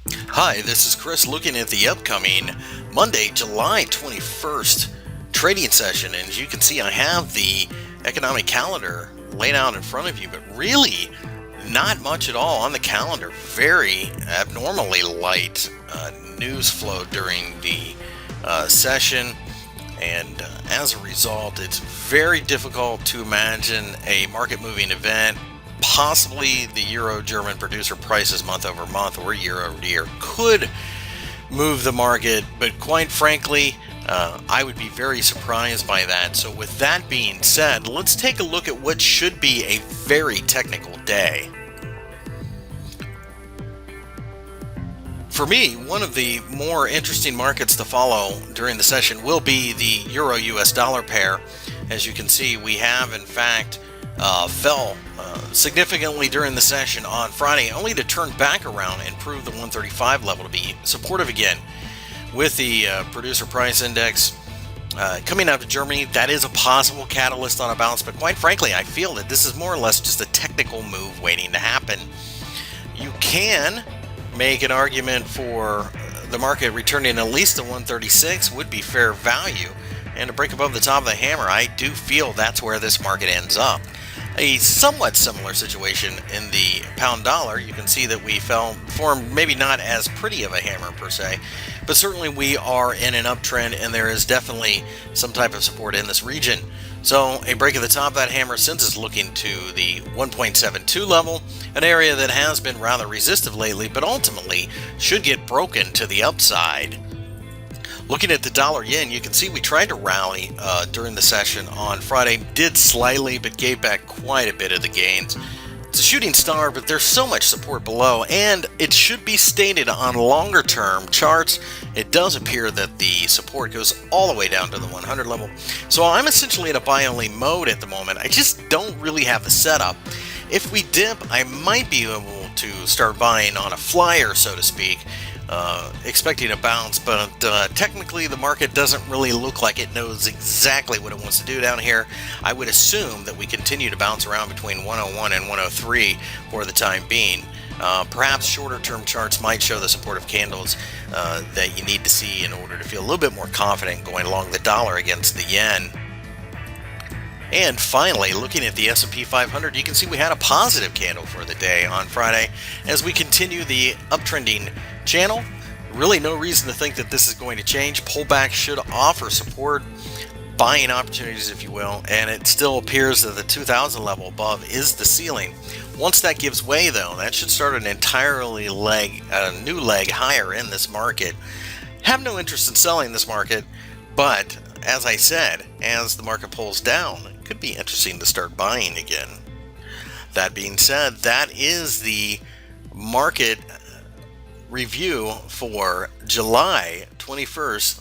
Hi, this is Chris looking at the upcoming Monday, July 21st trading session. And as you can see, I have the economic calendar laid out in front of you, but really not much at all on the calendar. Very abnormally light news flow during the session. And as a result, it's very difficult to imagine a market moving event. Possibly the Euro-German producer prices month over month or year over year could move the market, but quite frankly, I would be very surprised by that. So with that being said, let's take a look at what should be a very technical day. For me, one of the more interesting markets to follow during the session will be the Euro-US dollar pair. As you can see, we have in fact fell significantly during the session on Friday, only to turn back around and prove the 135 level to be supportive again. With the producer price index coming out of Germany, that is a possible catalyst on a bounce, but quite frankly, I feel that this is more or less just a technical move waiting to happen. You can make an argument for the market returning at least to 136 would be fair value, and to break above the top of the hammer, I do feel that's where this market ends up. A somewhat similar situation in the pound dollar. You can see that we formed maybe not as pretty of a hammer per se, but certainly we are in an uptrend and there is definitely some type of support in this region. So a break at the top of that hammer sends us looking to the 1.72 level, an area that has been rather resistive lately, but ultimately should get broken to the upside. Looking at the dollar yen, you can see we tried to rally during the session on Friday, did slightly, but gave back quite a bit of the gains. It's a shooting star, but there's so much support below, and it should be stated on longer term charts, it does appear that the support goes all the way down to the 100 level. So I'm essentially in a buy only mode at the moment. I just don't really have the setup. If we dip, I might be able to start buying on a flyer, so to speak. Expecting a bounce, but technically the market doesn't really look like it knows exactly what it wants to do down here. I would assume that we continue to bounce around between 101 and 103 for the time being. Perhaps shorter term charts might show the supportive candles that you need to see in order to feel a little bit more confident going along the dollar against the yen. And finally, looking at the S&P 500, you can see we had a positive candle for the day on Friday as we continue the uptrending channel. Really no reason to think that this is going to change. Pullback should offer support, buying opportunities if you will, and it still appears that the 2000 level above is the ceiling. Once that gives way though, that should start an entirely new leg higher in this market. Have no interest in selling this market, but as I said, as the market pulls down, it could be interesting to start buying again. That being said, that is the market review for July 21st,